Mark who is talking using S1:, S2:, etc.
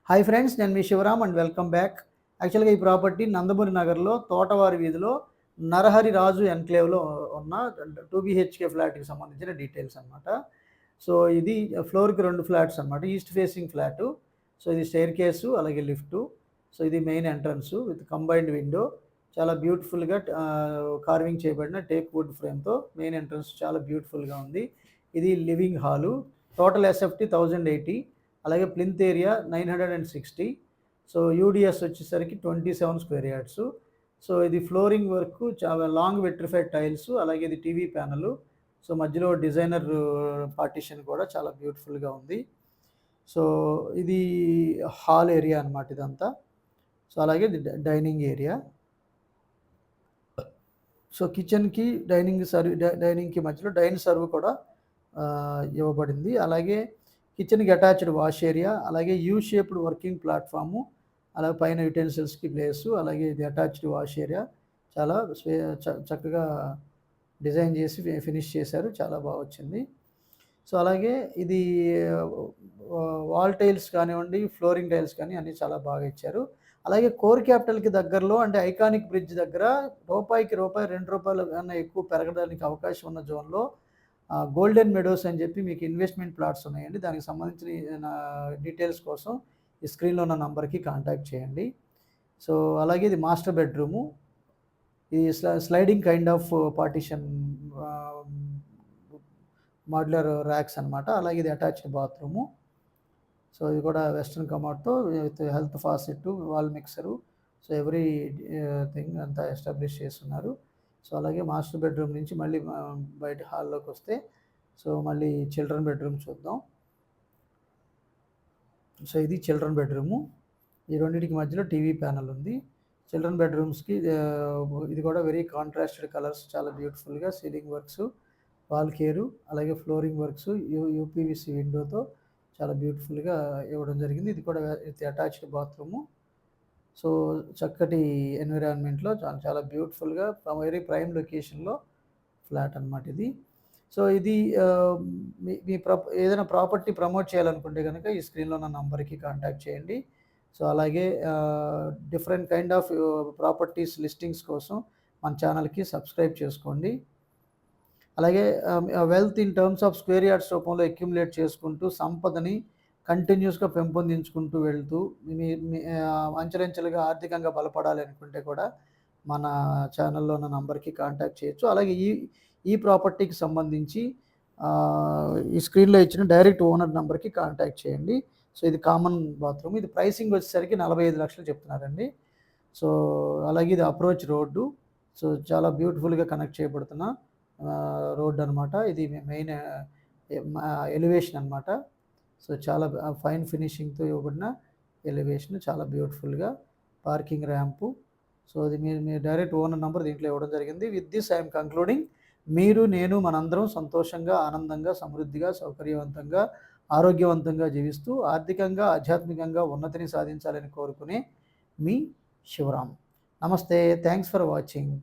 S1: Hi friends, నేను మీ Shivaram and welcome back. యాక్చువల్‌గా ఈ ప్రాపర్టీ నందమూరి నగర్‌లో తోటవారి వీధిలో నరహరి రాజు ఎన్‌క్లేవ్‌లో ఉన్న 2 బీహెచ్‌కే ఫ్లాట్‌కి సంబంధించిన డీటెయిల్స్ అనమాట. సో, ఇది ఫ్లోర్‌కి 2 ఫ్లాట్స్ అనమాట. East facing flat. సో, ఇది స్టెయిర్‌కేసు అలాగే లిఫ్టు. సో, ఇది main entrance with combined window. చాలా బ్యూటిఫుల్‌గా కార్వింగ్ చేయబడిన టేక్ వుడ్ ఫ్రేమ్‌తో మెయిన్ ఎంట్రన్స్ చాలా బ్యూటిఫుల్‌గా ఉంది. ఇది లివింగ్ హాలు. Total SFT 1080. అలాగే ప్లింత్ ఏరియా 960. సో యూడిఎస్ వచ్చేసరికి 27 స్క్వేర్ యార్డ్స్. సో ఇది ఫ్లోరింగ్ వర్క్ చాలా లాంగ్ విట్రిఫైడ్ టైల్స్, అలాగే ఇది టీవీ ప్యానల్. సో మధ్యలో డిజైనర్ పార్టిషన్ కూడా చాలా బ్యూటిఫుల్గా ఉంది. సో ఇది హాల్ ఏరియా అనమాట ఇదంతా. సో అలాగే డైనింగ్ ఏరియా. సో కిచెన్కి డైనింగ్కి మధ్యలో డైన్ సర్వ్ కూడా ఇవ్వబడింది. అలాగే కిచెన్‌కి అటాచ్డ్ వాష్ ఏరియా, అలాగే యూ షేప్డ్ వర్కింగ్ ప్లాట్‌ఫాము, అలాగే పైన యుటెన్సిల్స్‌కి ప్లేసు, అలాగే ఇది అటాచ్డ్ వాష్ ఏరియా. చాలా చక్కగా డిజైన్ చేసి ఫినిష్ చేశారు. చాలా బాగా వచ్చింది. సో అలాగే ఇది వాల్ టైల్స్ కానివ్వండి, ఫ్లోరింగ్ టైల్స్ కానీ అన్నీ చాలా బాగా ఇచ్చారు. అలాగే కోర్ క్యాపిటల్‌కి దగ్గరలో, అంటే ఐకానిక్ బ్రిడ్జ్ దగ్గర రూపాయికి రూపాయి, రూ. 2 కన్నా ఎక్కువ పెరగడానికి అవకాశం ఉన్న జోన్‌లో గోల్డెన్ మెడోస్ అని చెప్పి మీకు ఇన్వెస్ట్మెంట్ ప్లాట్స్ ఉన్నాయండి. దానికి సంబంధించిన డీటెయిల్స్ కోసం ఈ స్క్రీన్‌లో ఉన్న నంబర్‌కి కాంటాక్ట్ చేయండి. సో అలాగే ఇది మాస్టర్ బెడ్రూము. ఈ sliding kind of partition modular racks అనమాట. అలాగే ఇది అటాచ్డ్ బాత్రూము. సో ఇది కూడా వెస్టర్న్ కమోడ్‌తో with health faucet, wall mixer. So everything అంతా ఎస్టాబ్లిష్ చేస్తున్నారు. సో అలాగే మాస్టర్ బెడ్రూమ్ నుంచి మళ్ళీ బయట హాల్లోకి వస్తే, సో మళ్ళీ చిల్డ్రన్ బెడ్రూమ్ చూద్దాం. సో ఇది చిల్డ్రన్ బెడ్రూము. ఈ రెండింటికి మధ్యలో టీవీ ప్యానల్ ఉంది. చిల్డ్రన్ బెడ్రూమ్స్‌కి ఇది కూడా వెరీ కాంట్రాస్టెడ్ కలర్స్, చాలా బ్యూటిఫుల్‌గా సీలింగ్ వర్క్స్, వాల్ కేరు, అలాగే ఫ్లోరింగ్ వర్క్స్, యూపీవీసీ విండోతో చాలా బ్యూటిఫుల్‌గా ఇవ్వడం జరిగింది. ఇది కూడా విత్ అటాచ్డ్ బాత్రూము. సో చక్కటి ఎన్విరాన్మెంట్లో చాలా బ్యూటిఫుల్గా వెరీ ప్రైమ్ లొకేషన్లో ఫ్లాట్ అనమాట ఇది. సో ఇది మీ ఏదైనా ప్రాపర్టీ ప్రమోట్ చేయాలనుకుంటే కనుక ఈ స్క్రీన్లో ఉన్న నంబర్కి కాంటాక్ట్ చేయండి. సో అలాగే different kind of properties listings కోసం మన ఛానల్కి సబ్స్క్రైబ్ చేసుకోండి. అలాగే wealth in terms of square yards రూపంలో అక్యుములేట్ చేసుకుంటూ సంపదని కంటిన్యూస్గా పెంపొందించుకుంటూ వెళ్తూ మీ అంచెలంచెలుగా ఆర్థికంగా బలపడాలి అనుకుంటే కూడా మన ఛానల్లో ఉన్న నంబర్కి కాంటాక్ట్ చేయొచ్చు. అలాగే ఈ ప్రాపర్టీకి సంబంధించి ఈ స్క్రీన్లో ఇచ్చిన డైరెక్ట్ ఓనర్ నెంబర్కి కాంటాక్ట్ చేయండి. సో ఇది కామన్ బాత్రూమ్. ఇది ప్రైసింగ్ వచ్చేసరికి 45 లక్షలు చెప్తున్నారండి. సో అలాగే ఇది అప్రోచ్ రోడ్డు. సో చాలా బ్యూటిఫుల్గా కనెక్ట్ చేయబడుతున్న రోడ్ అనమాట. ఇది మెయిన్ ఎలివేషన్ అనమాట. సో చాలా ఫైన్ ఫినిషింగ్తో ఇవ్వబడిన ఎలివేషన్, చాలా బ్యూటిఫుల్గా పార్కింగ్ ర్యాంపు. సో అది మీ డైరెక్ట్ ఓనర్ నెంబర్ దీంట్లో ఇవ్వడం జరిగింది. With this I'm concluding. మీరు, నేను, మనందరం సంతోషంగా, ఆనందంగా, సమృద్ధిగా, సౌకర్యవంతంగా, ఆరోగ్యవంతంగా జీవిస్తూ ఆర్థికంగా, ఆధ్యాత్మికంగా ఉన్నతిని సాధించాలని కోరుకునే మీ శివరామ్. నమస్తే. Thanks for watching.